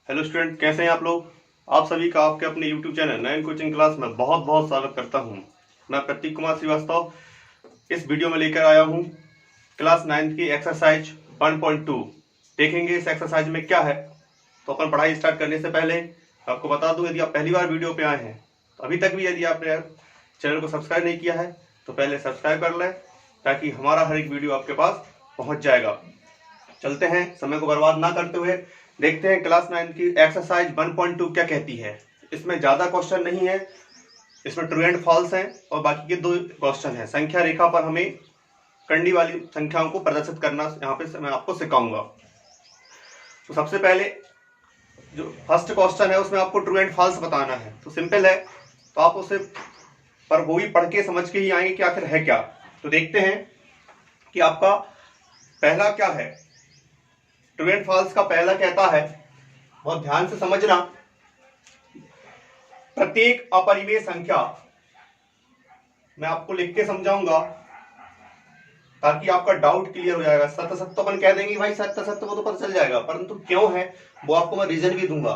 Hello student, कैसे हैं आप लोग। आप सभी का आपके अपने यूट्यूब चैनल नयन कोचिंग क्लास में बहुत बहुत स्वागत करता हूं। मैं प्रतीक कुमार श्रीवास्तव इस वीडियो में लेकर आया हूं क्लास 9 की एक्सरसाइज 1.2। देखेंगे इस एक्सरसाइज में क्या है। तो अपन पढ़ाई स्टार्ट करने से पहले आपको बता दूं, यदि आप पहली बार वीडियो पे आए हैं तो अभी तक भी यदि आपने चैनल को सब्सक्राइब नहीं किया है तो पहले सब्सक्राइब कर लें, ताकि हमारा हर एक वीडियो आपके पास पहुंच जाएगा। चलते हैं, समय को बर्बाद ना करते हुए देखते हैं क्लास 9 की एक्सरसाइज 1.2 क्या कहती है। इसमें ज्यादा क्वेश्चन नहीं है, इसमें ट्रू एंड फॉल्स है और बाकी के 2 क्वेश्चन है। संख्या रेखा पर हमें करनी वाली संख्याओं को प्रदर्शित करना यहाँ पे मैं आपको सिखाऊंगा। तो सबसे पहले जो फर्स्ट क्वेश्चन है उसमें आपको ट्रू एंड फॉल्स बताना है। तो सिंपल है, तो आप उसे पर वो भी पढ़ के समझ के ही आएंगे कि आखिर है क्या। तो देखते हैं कि आपका पहला क्या है। ट्रू एंड फॉल्स का पहला कहता है, बहुत ध्यान से समझना, प्रत्येक अपरिमेय संख्या, मैं आपको लिख के समझाऊंगा ताकि आपका डाउट क्लियर हो जाएगा। सत्य सत्य तो अपन कह देंगे भाई, सत्य सत्य वो तो पता चल जाएगा, परंतु क्यों है वो आपको मैं रीजन भी दूंगा।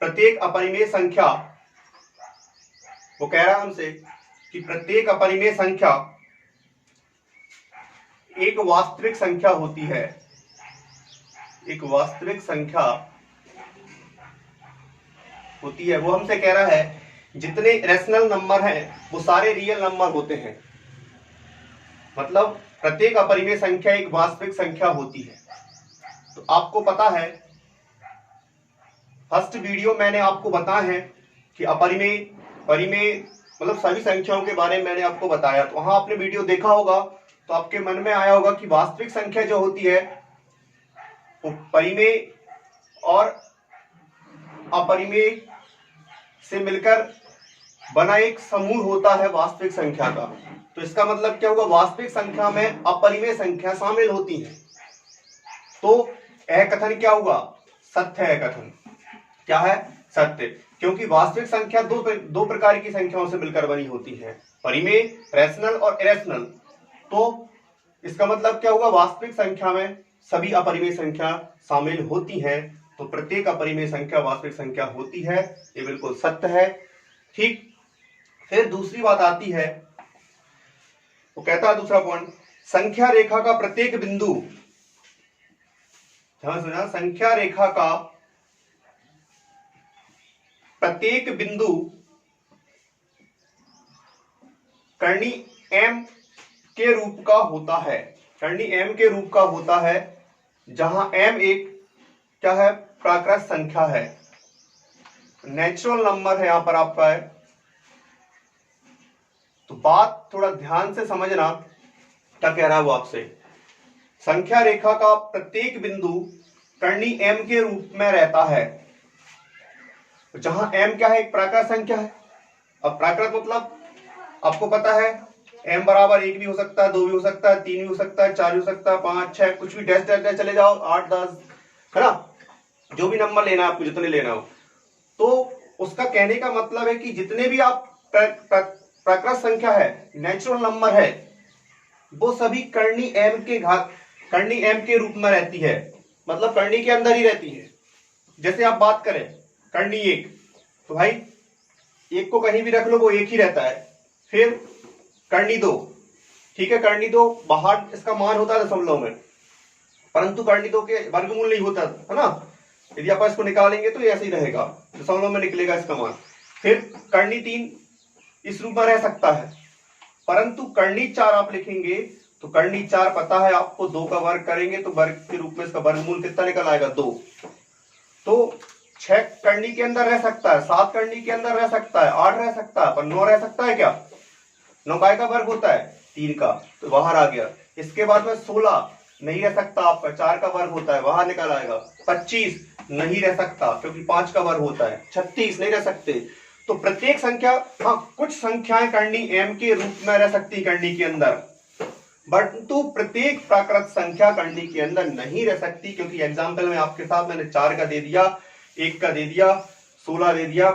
प्रत्येक अपरिमेय संख्या, वो कह रहा है हमसे कि प्रत्येक अपरिमेय संख्या एक वास्तविक संख्या होती है। एक वास्तविक संख्या होती है। वो हमसे कह रहा है जितने रैशनल नंबर हैं वो सारे रियल नंबर होते हैं। मतलब प्रत्येक अपरिमेय संख्या एक वास्तविक संख्या होती है। तो आपको पता है, फर्स्ट वीडियो मैंने आपको बताया है कि अपरिमेय परिमेय मतलब सभी संख्याओं के बारे में मैंने आपको बताया। तो वहां आपने वीडियो देखा होगा तो आपके मन में आया होगा कि वास्तविक संख्या जो होती है वो परिमेय और अपरिमेय से मिलकर बना एक समूह होता है वास्तविक संख्या का। तो इसका मतलब क्या होगा, वास्तविक संख्या में अपरिमेय संख्या शामिल होती है। तो यह कथन क्या हुआ, सत्य है। कथन क्या है, सत्य। क्योंकि वास्तविक संख्या दो प्रकार की संख्याओं से मिलकर बनी होती है, परिमेय, रैशनल और इरेशनल। तो इसका मतलब क्या होगा, वास्तविक संख्या में सभी अपरिमेय संख्या शामिल होती है। तो प्रत्येक अपरिमेय संख्या वास्तविक संख्या होती है, ये बिल्कुल सत्य है। ठीक। फिर दूसरी बात आती है, वो कहता है दूसरा पॉइंट, संख्या रेखा का प्रत्येक बिंदु, ध्यान सुना, संख्या रेखा का प्रत्येक बिंदु कर्णी एम के रूप का होता है। कर्णी एम के रूप का होता है, जहां एम एक क्या है, प्राकृत संख्या है, नेचुरल नंबर है यहां पर आपका है। तो बात थोड़ा ध्यान से समझना, क्या कह रहा है वो आपसे। संख्या रेखा का प्रत्येक बिंदु कर्णी एम के रूप में रहता है, जहां एम क्या है, एक प्राकृत संख्या है। अब प्राकृत मतलब आपको पता है, एम बराबर 1 भी हो सकता है, 2 भी हो सकता है, 3 भी हो सकता है, 4 भी हो सकता है, 5, 6, कुछ भी डैश डैश डैश चले जाओ, 8, 10, है ना, जो भी नंबर लेना है आपको, जितने लेना हो। तो उसका कहने का मतलब है कि जितने भी आप प्राकृत संख्या है, नेचुरल नंबर है, वो सभी कर्णी एम के रूप में रहती है। मतलब कर्णी के अंदर ही रहती है। जैसे आप बात करें कर्णी 1, तो भाई 1 को कहीं भी रख लो वो 1 ही रहता है। फिर कर्णी 2, ठीक है, कर्णी 2 बाहर इसका मान होता है दशमलव में, परंतु कर्णी 2 के वर्गमूल नहीं होता है ना। यदि आप इसको निकालेंगे तो ऐसे ही रहेगा, दशमलव में निकलेगा इसका मान। फिर कर्णी 3 इस रूप में रह सकता है, परंतु कर्णी 4 आप लिखेंगे तो कर्णी 4 पता है आपको, 2 का वर्ग करेंगे तो वर्ग के रूप में इसका वर्गमूल कितना निकल आएगा, 2। तो 6 कर्णी के अंदर रह सकता है, 7 कर्णी के अंदर रह सकता है, 8 रह सकता है, पर 9 रह सकता है क्या। 9 काय का वर्ग होता है, 3 का, तो बाहर आ गया। इसके बाद में 16 नहीं रह सकता आपका, 4 का वर्ग होता है, बाहर निकल आएगा। 25 नहीं रह सकता क्योंकि 5 का वर्ग होता है। 36 नहीं रह सकते। तो प्रत्येक संख्या, हाँ कुछ संख्याएं कर्णी एम के रूप में रह सकती कर्णी के अंदर, परंतु प्रत्येक प्राकृत संख्या कर्णी के अंदर नहीं रह सकती। क्योंकि एग्जाम्पल में आपके साथ मैंने 4 का दे दिया, 1 का दे दिया, 16 दे दिया,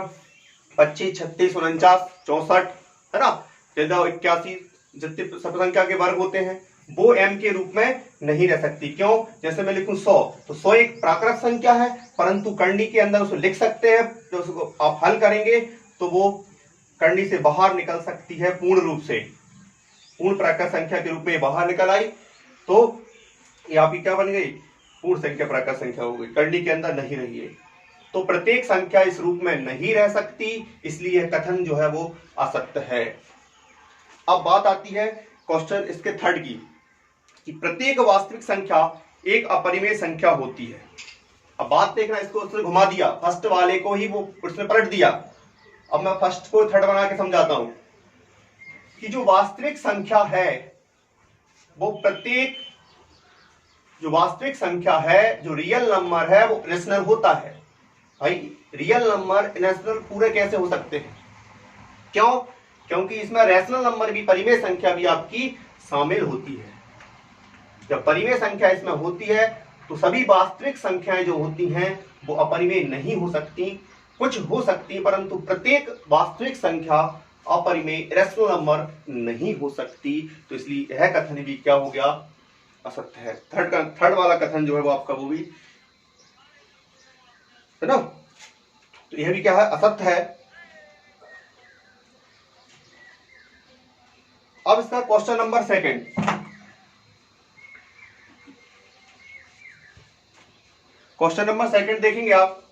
25, 36, 49, 64, है ना, 81, जितने सब संख्या के वर्ग होते हैं वो m के रूप में नहीं रह सकती। क्यों? जैसे मैं लिखूं 100, तो 100 एक प्राकृत संख्या है, परंतु करनी के अंदर उसको लिख सकते हैं, तो उसको आप हल करेंगे तो वो करनी से बाहर निकल सकती है पूर्ण रूप से, पूर्ण प्राकृत संख्या के रूप में बाहर निकल आई, तो ये आपकी क्या बन गई? पूर्ण संख्या प्राकृत संख्या हो गई, करनी के अंदर नहीं रही है। तो प्रत्येक संख्या इस रूप में नहीं रह सकती, इसलिए यह कथन जो है वो असत्य है। अब बात आती है क्वेश्चन इसके थर्ड की, कि प्रत्येक वास्तविक संख्या एक अपरिमेय संख्या होती है। अब बात देखना, इसको उसने घुमा दिया, फर्स्ट वाले को ही वो उसने पलट दिया। अब मैं फर्स्ट को थर्ड बना के समझाता हूं कि जो वास्तविक संख्या है वो प्रत्येक, जो वास्तविक संख्या है, जो रियल नंबर है वो रेशनल होता है। भाई रियल नंबर रेशनल पूरे कैसे हो सकते हैं? क्यों? क्योंकि इसमें रेशनल नंबर भी, परिमेय संख्या भी आपकी शामिल होती है। जब परिमेय संख्या इसमें होती है तो सभी वास्तविक संख्याएं जो होती हैं वो अपरिमेय नहीं हो सकती, कुछ हो सकती, परंतु प्रत्येक वास्तविक संख्या अपरिमेय रेशनल नंबर नहीं हो सकती। तो इसलिए यह कथन भी क्या हो गया? असत्य है। थर्ड वाला कथन जो है वो आपका वो भी है ना, तो यह भी क्या है? असत्य है। अब इसका question number second, question number second देखेंगे आप,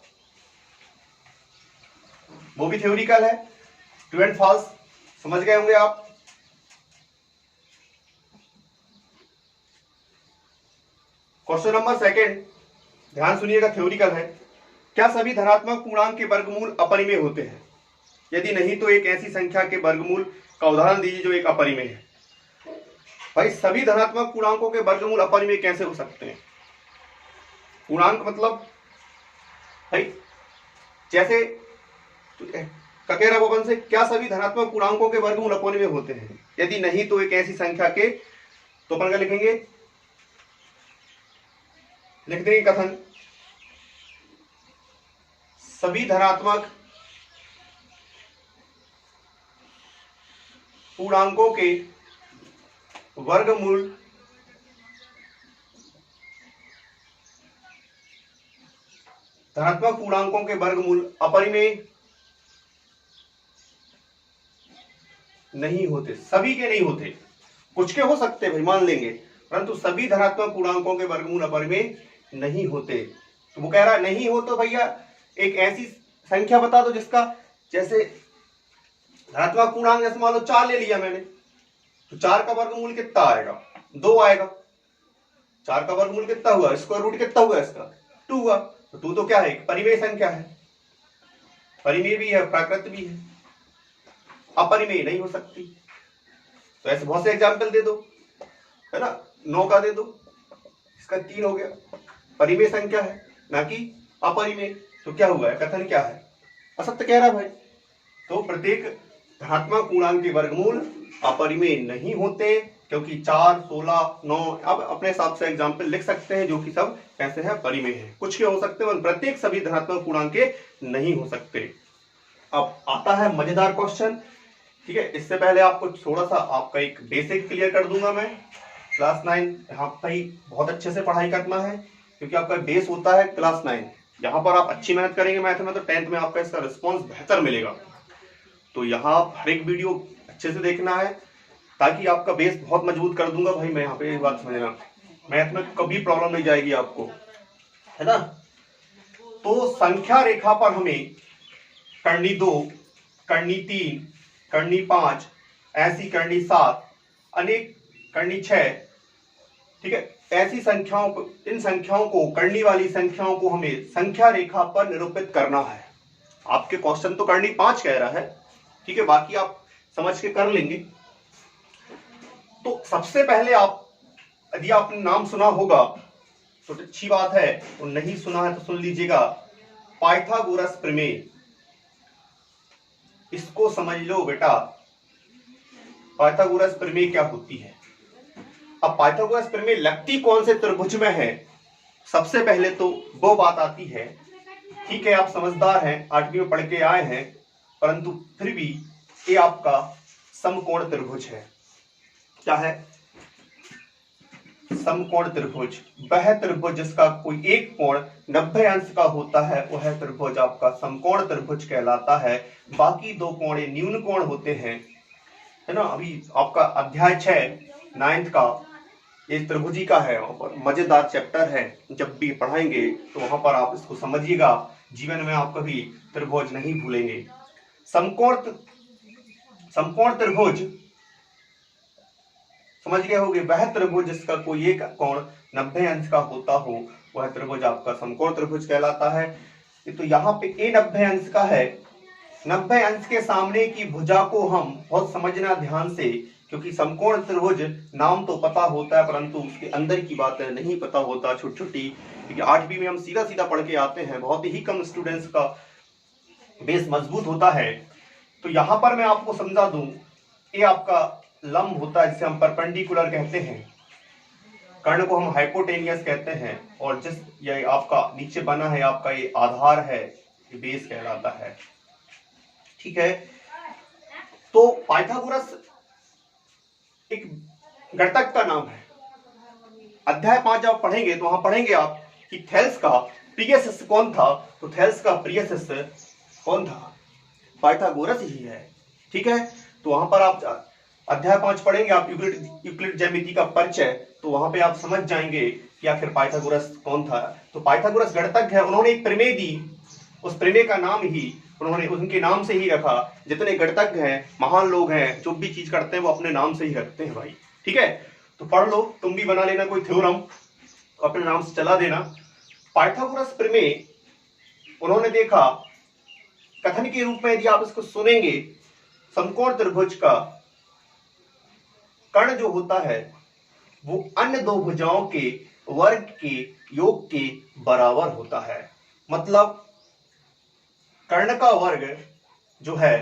वो भी थ्योरिकल है, ट्रू एंड फॉल्स समझ गए होंगे आप। क्वेश्चन नंबर सेकंड ध्यान सुनिएगा, थ्योरिकल है। क्या सभी धनात्मक पूर्णांक के वर्गमूल अपरिमेय होते हैं? यदि नहीं तो एक ऐसी संख्या के वर्गमूल का उदाहरण दीजिए जो एक अपरिमेय है। भाई सभी धनात्मक पूर्णांकों के वर्गमूल अपरिमेय कैसे हो सकते हैं? पूर्णांक मतलब भाई जैसे ककेरा भवन से, क्या सभी धनात्मक पूर्णांकों के वर्गमूल अपरिमेय होते हैं? यदि नहीं तो एक ऐसी संख्या के, तो अपन क्या लिखेंगे? लिख देंगे कथन, सभी धनात्मक पूर्णांकों के वर्गमूल धनात्मक पूर्णांकों के वर्गमूल अपरिमेय नहीं होते। सभी के नहीं होते, कुछ के हो सकते भाई, मान लेंगे, परंतु सभी धनात्मक पूर्णांकों के वर्गमूल अपरिमेय नहीं होते। तो वो कह रहा है नहीं हो तो भैया एक ऐसी संख्या बता दो जिसका, जैसे धनात्मक पूर्णांक जैसे मान लो 4 ले लिया मैंने, तो 4 का वर्गमूल कितना आएगा? 2 आएगा। 4 का वर्गमूल कितना हुआ? स्क्वायर रूट कितना हुआ इसका? 2 हुआ। तो 2 तो क्या है? परिमेय संख्या है, परिमेय भी है, प्राकृत भी है, अपरिमेय नहीं हो सकती। तो ऐसे बहुत से एग्जाम्पल दे दो, है ना, 9 का दे दो, इसका 3 हो गया, परिमेय संख्या है ना कि अपरिमेय। तो क्या हुआ है? कथन क्या है? असत्य कह रहा भाई। तो प्रत्येक धनात्मक पूर्णांक के वर्गमूल अपरिमेय नहीं होते, क्योंकि 4, 16, 9 अब अपने हिसाब से एग्जाम्पल लिख सकते हैं जो कि सब कैसे हैं? परिमेय है। कुछ के हो सकते हैं, प्रत्येक सभी धनात्मक पूर्णांक के नहीं हो सकते। अब आता है मजेदार क्वेश्चन, ठीक है। इससे पहले आपको थोड़ा सा आपका एक बेसिक क्लियर कर दूंगा मैं। क्लास 9 यहाँ पर बहुत अच्छे से पढ़ाई करना है, क्योंकि आपका बेस होता है क्लास 9। यहाँ पर आप अच्छी मेहनत करेंगे मैथ में तो 10th में आपका इसका रिस्पॉन्स बेहतर मिलेगा। तो यहाँ हर एक वीडियो अच्छे से देखना है, ताकि आपका बेस बहुत मजबूत कर दूंगा भाई मैं। यहाँ पे एक बात समझना, मैथ में कभी प्रॉब्लम नहीं जाएगी आपको, है ना। तो संख्या रेखा पर हमें करनी 2, करनी 3, करनी 5, ऐसी करनी 7, अनेक करनी 6, ठीक है। ऐसी संख्याओं को, इन संख्याओं को, करनी वाली संख्याओं को हमें संख्या रेखा पर निरूपित करना है। आपके क्वेश्चन तो करनी 5 कह रहा है, ठीक है, बाकी आप समझ के कर लेंगे। तो सबसे पहले आप, यदि आपने नाम सुना होगा तो अच्छी बात है, और नहीं सुना है तो सुन लीजिएगा, पाइथागोरस प्रमेय। इसको समझ लो बेटा, पाइथागोरस प्रमेय क्या होती है। अब पाइथागोरस प्रमेय लगती कौन से त्रिभुज में है? सबसे पहले तो वो बात आती है, ठीक है, आप समझदार हैं, 8वीं में पढ़ के आए हैं, परंतु फिर भी ये आपका समकोण त्रिभुज है। क्या है? समकोण त्रिभुज वह त्रिभुज जिसका कोई एक कोण 90 अंश का होता है, वह त्रिभुज आपका समकोण त्रिभुज कहलाता है। बाकी दो कोण न्यून कोण होते हैं, है ना। अभी आपका अध्याय 6 9th का ये त्रिभुजी का है, वहां पर मजेदार चैप्टर है, जब भी पढ़ाएंगे तो वहां पर आप इसको समझिएगा, जीवन में आप कभी त्रिभुज नहीं भूलेंगे। समकोण त्रिभुज समझ गए होंगे, वह त्रिभुज जिसका कोई एक कोण 90 अंश का होता हो, वह त्रिभुज आपका समकोण त्रिभुज कहलाता है। तो यहाँ पे ए 90 अंश का है, 90 अंश के सामने की भुजा को हम बहुत समझना ध्यान से, क्योंकि समकोण त्रिभुज नाम तो पता होता है परंतु उसके अंदर की बातें नहीं पता होता, छोटी छोटी, क्योंकि 8वीं में हम सीधा सीधा पढ़ के आते हैं, बहुत ही कम स्टूडेंट्स का बेस मजबूत होता है। तो यहाँ पर मैं आपको समझा दूं, ये आपका लंब होता है जिसे हम परपेंडिकुलर कहते हैं, कर्ण को हम हाइपोटेनियस कहते हैं, और जिस ये आपका नीचे बना है आपका ये आधार है, ये बेस कहलाता है। ठीक है, तो पाइथागोरस एक गणितज्ञ का नाम है। अध्याय 5 जब पढ़ेंगे तो वहां पढ़ेंगे आप कि थेल्स का प्रिय शिष्य कौन था, तो थेल्स का प्रिय शिष्य कौन था, पाइथागोरस ही है। ठीक है, तो वहां पर आप अध्याय 5 पढ़ेंगे आप यूक्लिड ज्यामिति का परिचय, तो वहां पे आप समझ जाएंगे कि आखिर पाइथागोरस कौन था। तो पाइथागोरस गणितज्ञ है, उन्होंने एक प्रमेय दी, उस प्रमेय का नाम ही उन्होंने उनके नाम से ही रखा। जितने गणितज्ञ हैं, महान लोग हैं, जो भी चीज करते हैं वो अपने नाम से ही रखते हैं भाई। ठीक है, तो पढ़ लो, तुम भी बना लेना कोई थ्योरम, अपने नाम से चला देना। पाइथागोरस प्रमेय उन्होंने देखा, कथन के रूप में यदि आप इसको सुनेंगे, समकोण त्रिभुज का कर्ण जो होता है वो अन्य दो भुजाओं के वर्ग के योग के बराबर होता है। मतलब कर्ण का वर्ग जो है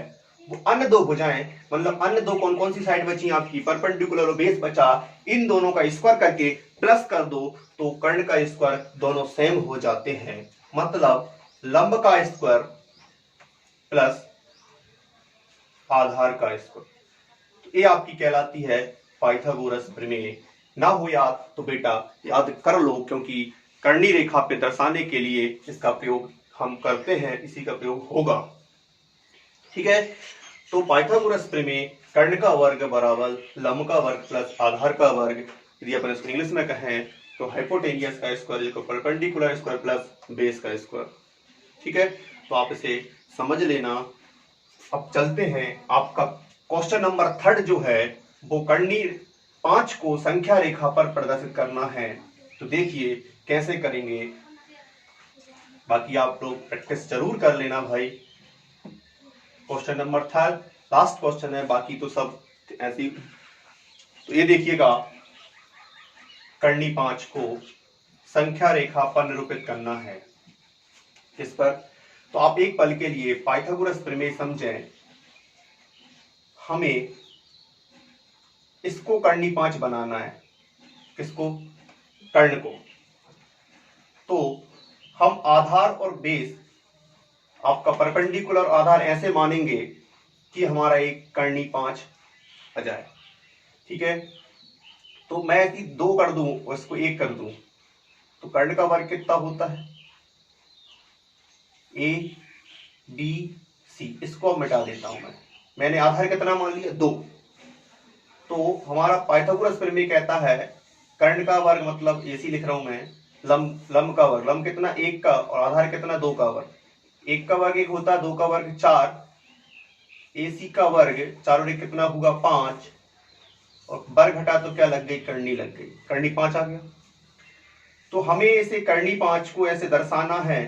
वो अन्य दो भुजाएं, मतलब अन्य दो कौन कौन सी साइड बची आपकी, परपेंडिकुलर और बेस बचा, इन दोनों का स्क्वायर करके प्लस कर दो तो कर्ण का स्क्वायर दोनों सेम हो जाते हैं। मतलब लंब का स्क्वायर प्लस आधार का स्क्वायर, तो ये आपकी कहलाती है पाइथागोरस प्रमेय। ना हो याद तो बेटा याद कर लो, क्योंकि कर्णी रेखा पे दर्शाने के लिए इसका प्रयोग हम करते हैं, इसी का प्रयोग होगा। ठीक है, तो पाइथागोरस प्रमेय कर्ण का वर्ग बराबर लंब का वर्ग प्लस आधार का वर्ग, यदि अपन इसको इंग्लिश में कहें तो हाइपोटेनियस का square equal perpendicular square plus base का स्क्वायर। ठीक है, तो आप इसे समझ लेना। अब चलते हैं, आपका क्वेश्चन नंबर 3 जो है वो कर्णी 5 को संख्या रेखा पर प्रदर्शित करना है। तो देखिए कैसे करेंगे, बाकी आप लोग प्रैक्टिस जरूर कर लेना भाई। क्वेश्चन नंबर 3 लास्ट क्वेश्चन है, बाकी तो सब ऐसी। तो ये देखिएगा, कर्णी 5 को संख्या रेखा पर निरूपित करना है। इस पर तो आप एक पल के लिए पाइथागोरस प्रमेय समझें। हमें इसको कर्णी 5 बनाना है, किसको, कर्ण को। तो हम आधार और बेस, आपका परपेंडिकुलर आधार ऐसे मानेंगे कि हमारा एक कर्णी 5 आ जाए। ठीक है, तो मैं यदि 2 कर दूं और इसको 1 कर दूं तो कर्ण का वर्ग कितना होता है, ए बी सी, इसको अब मिटा देता हूं मैंने आधार कितना मान लिया 2। तो हमारा पाइथागोरस प्रमेय कहता है कर्ण का वर्ग मतलब एसी लिख रहा हूं मैं, लंब का वर्ग, लंब कितना 1 का और आधार कितना 2 का वर्ग, 1 का वर्ग 1 होता है, 2 का वर्ग 4, एसी का वर्ग 4 और 1 कितना होगा 5, और वर्ग घटा तो क्या लग गई, कर्णी लग गई, कर्णी 5 आ गया। तो हमें इसे कर्णी 5 को ऐसे दर्शाना है,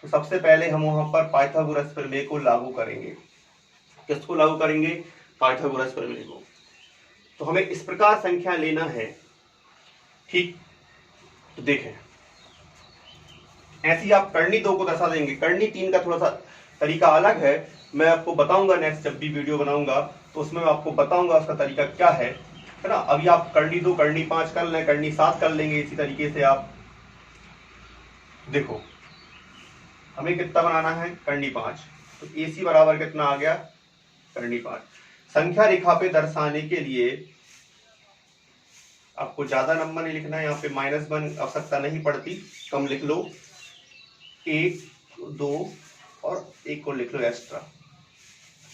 तो सबसे पहले हम वहां पर पाइथागोरस प्रमेय को लागू करेंगे। किसको लागू करेंगे, पाइथागोरस प्रमेय को। तो हमें इस प्रकार संख्या लेना है। ठीक, तो देखें ऐसी आप कर्णी 2 को दर्शा देंगे। कर्णी 3 का थोड़ा सा तरीका अलग है, मैं आपको बताऊंगा नेक्स्ट जब भी वीडियो बनाऊंगा तो उसमें मैं आपको बताऊंगा उसका तरीका क्या है ना। अभी आप कर्णी 2 कर्णी 5 कर लें, कर्णी 7 कर लेंगे, इसी तरीके से आप देखो। हमें कितना बनाना है, कर्णी 5, तो AC बराबर कितना आ गया, कर्णी 5। संख्या रेखा पे दर्शाने के लिए आपको ज्यादा नंबर नहीं लिखना है, यहाँ पे -1 आवश्यकता नहीं पड़ती, कम लिख लो, 1 2 और 1 को लिख लो एक्स्ट्रा।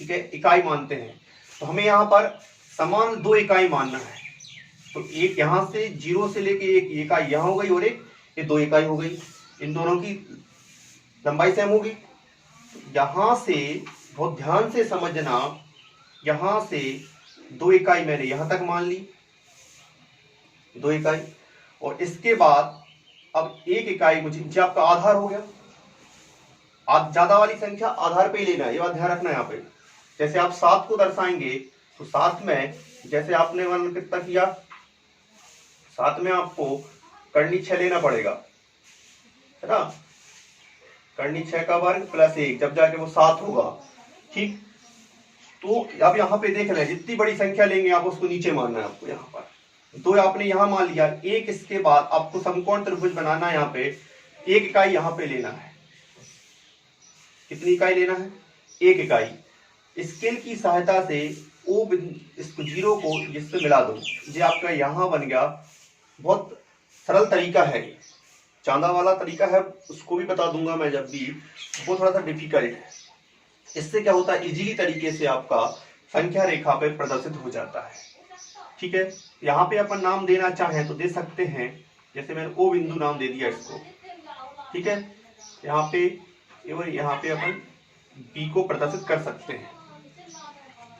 ठीक है, इकाई मानते हैं तो हमें यहाँ पर समान 2 इकाई मानना है। तो एक यहाँ से 0 से लेके 1 इकाई यहाँ हो गई और एक ये 2 इकाई हो गई, इन दोनों की लंबाई सेम होगी। यहाँ से बहुत ध्यान से समझना, यहाँ से 2 इकाई मैंने यहाँ तक मान ली, 2 इकाई, और इसके बाद अब 1 इकाई मुझे, जो आपका आधार हो गया। ज्यादा वाली संख्या आधार पे ही लेना है, ये बात ध्यान रखना है यहाँ पे। जैसे आप 7 को दर्शाएंगे तो 7 में जैसे आपने वन कितना किया, 7 में आपको करनी 6 लेना पड़ेगा, है ना, करनी 6 का वर्ग प्लस 1, जब जाके वो 7 होगा। ठीक, तो अब यहाँ पे देख लें, जितनी बड़ी संख्या लेंगे आप उसको नीचे मानना है आपको। यहाँ पर 2 आपने यहाँ मान लिया, 1 इसके बाद आपको समकोण त्रिभुज बनाना है, यहाँ पे 1 इकाई यहाँ पे लेना है। कितनी इकाई लेना है? 1 इकाई। स्केल की सहायता से ओ इसको 0 को जिससे मिला दो, ये आपका यहाँ बन गया। बहुत सरल तरीका है, चांदा वाला तरीका है, उसको भी बता दूंगा मैं जब भी, वो थोड़ा सा डिफिकल्ट है। इससे क्या होता है, इजीली तरीके से आपका संख्या रेखा पे प्रदर्शित हो जाता है। ठीक है, यहाँ पे अपन नाम देना चाहें तो दे सकते हैं, जैसे मैंने ओ बिंदु नाम दे दिया इसको। ठीक है, यहाँ पे अपन बी को प्रदर्शित कर सकते हैं।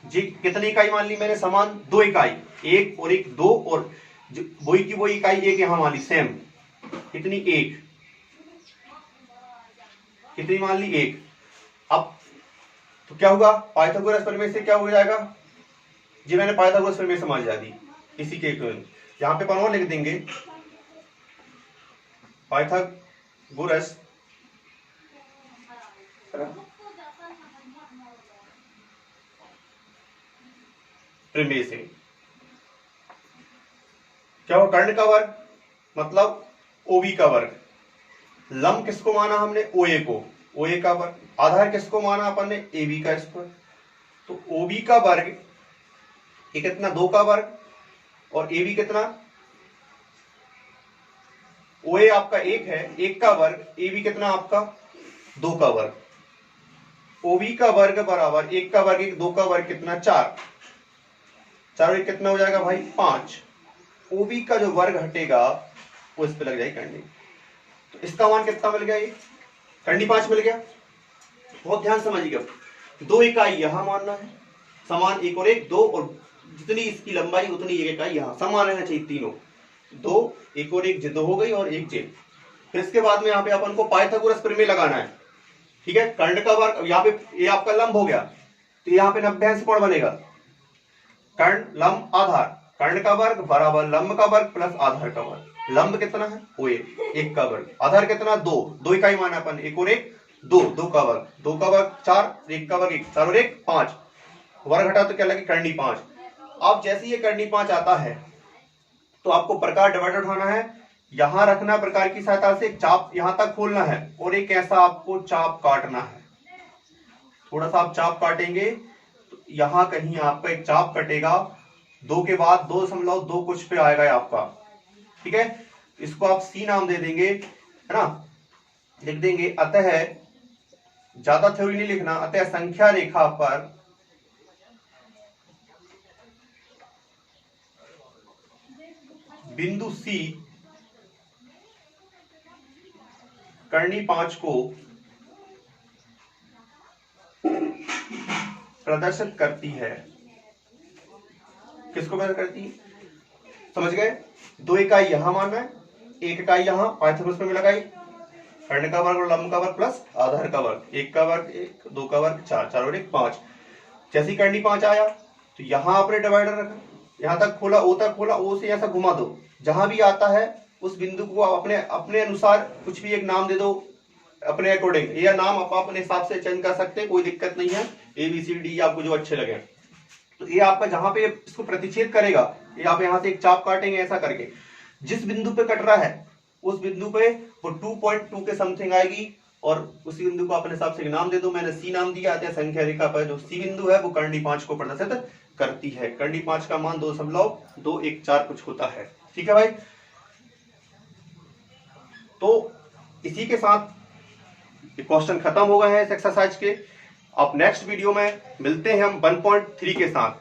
जी, कितनी इकाई मान ली मैंने? समान 2 इकाई, 1 और 1 2, और वही की वही इकाई 1 यहाँ मान ली सेम। कितनी? 1। कितनी मान ली? 1। अब तो क्या होगा, पाइथागोरस प्रमेय से क्या हो जाएगा जी, मैंने पाइथागोरस प्रमेय समझ जा दी इसी के। यहाँ पे अपन और लिख देंगे, पाइथागोरस प्रमेय से क्या हो, कर्ण का वर्ग मतलब ओबी का वर्ग। लंब किसको माना हमने? ओए को, ओए का वर्ग। आधार किसको माना अपन ने? एबी का स्क्वायर। तो ओबी का वर्ग ये कितना? 2 का वर्ग, और एबी कितना? ओए आपका 1 है, 1 का वर्ग, एबी कितना आपका? 2 का वर्ग। ओबी का वर्ग बराबर 1 का वर्ग 1, 2 का वर्ग कितना? 4। 4 और 1 कितना हो जाएगा भाई? 5। ओबी का जो वर्ग हटेगा वो इस पे लग जाएगी करनी। तो इसका मान कितना मिल गया? ये करनी 5 मिल गया। बहुत ध्यान समझिएगा, 2 इकाई यहां मानना है, समान 1 और 1 2, और जितनी इसकी लंबाई उतनी 1 इकाई यहां समान रहना चाहिए तीनों। 2 1 और 1 2 हो गई, और 1 j। फिर इसके बाद में यहाँ पे अपन को पाइथागोरस प्रमेय लगाना है। ठीक है, कर्ण का वर्ग, यहाँ पे ये आपका लंब हो गया, तो यहाँ पे 90 अंश कोण बनेगा। कर्ण लंब आधार, कर्ण का वर्ग बराबर लंब का वर्ग प्लस आधार का वर्ग। लंब कितना है? ओए, 1 का वर्ग। आधार कितना? 2, 2 इकाई माना अपन, 1 और 1 2, 2 का वर्ग, 2 का वर्ग 4, 1 का वर्ग 1, 4 और 1 5। वर्ग हटा तो क्या लगे? करनी 5। अब जैसे ये करनी 5 आता है तो आपको प्रकार डिवाइडर उठाना है, यहां रखना प्रकार की सहायता से, चाप यहां तक खोलना है, और एक ऐसा आपको चाप काटना है। थोड़ा सा आप चाप काटेंगे तो यहां कहीं आपका एक चाप कटेगा, 2 के बाद 2.2 कुछ पे आएगा आपका। ठीक है, इसको आप सी नाम दे देंगे, है ना, लिख देंगे। अतः ज्यादा थ्योरी नहीं लिखना, अतः संख्या रेखा पर बिंदु सी करनी 5 को प्रदर्शित करती है। किसको प्रदर्शित करती है? समझ गए? 2 इकाई यहां मानना है, 1 इकाई यहां पाइथागोरस प्रमेय लगाई, कर्ण का वर्ग और लंब का वर्ग प्लस आधार का वर्ग, 1 का वर्ग 1, 2 का वर्ग 4, 4 और 1 5। जैसे ही करनी 5 आया तो यहां आपने डिवाइडर रखा, यहां तक खोला, ओ तक खोला, ओ से ऐसा घुमा दो, जहां भी आता है उस बिंदु को आप अपने अनुसार कुछ भी एक नाम दे दो, अपने अकॉर्डिंग, या नाम आप अपने हिसाब से चेंज कर सकते हैं, कोई दिक्कत नहीं है। ABCD आपको जो अच्छे लगे। तो ये आपका जहां पे इसको प्रतिच्छेद करेगा, ये आप यहां से एक चाप काटेंगे ऐसा करके, जिस बिंदु पे कट रहा है उस बिंदु पे वो 2.2 के समथिंग आएगी, और उसी बिंदु को अपने हिसाब से नाम दे दो। मैंने सी नाम दिया था। संख्या रेखा पर जो सी बिंदु है वो करनी 5 को प्रदर्शित करती है। करनी 5 का मान 2.214 कुछ होता है। ठीक है भाई। तो इसी के साथ क्वेश्चन खत्म हो गए हैं इस एक्सरसाइज के। अब नेक्स्ट वीडियो में मिलते हैं हम 1.3 के साथ।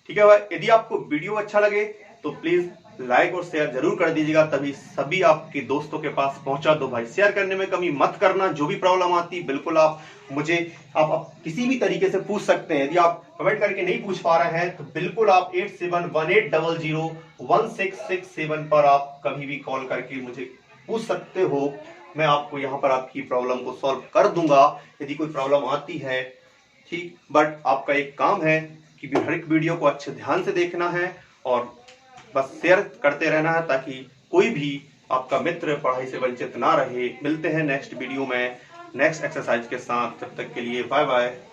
ठीक है भाई, यदि आपको वीडियो अच्छा लगे तो प्लीज लाइक और शेयर जरूर कर दीजिएगा, तभी सभी आपके दोस्तों के पास पहुंचा दो भाई। शेयर करने में कमी मत करना। जो भी प्रॉब्लम आती बिल्कुल आप मुझे आप किसी भी तरीके से पूछ सकते हैं। यदि आप कमेंट करके नहीं पूछ पा रहे हैं तो बिल्कुल आप 8718001667 पर आप कभी भी कॉल करके मुझे पूछ सकते हो। मैं आपको यहाँ पर आपकी प्रॉब्लम को सॉल्व कर दूंगा यदि कोई प्रॉब्लम आती है। ठीक, बट आपका एक काम है कि हर एक वीडियो को अच्छे ध्यान से देखना है और बस शेयर करते रहना है, ताकि कोई भी आपका मित्र पढ़ाई से वंचित ना रहे। मिलते हैं नेक्स्ट वीडियो में नेक्स्ट एक्सरसाइज के साथ। तब तक के लिए बाय बाय।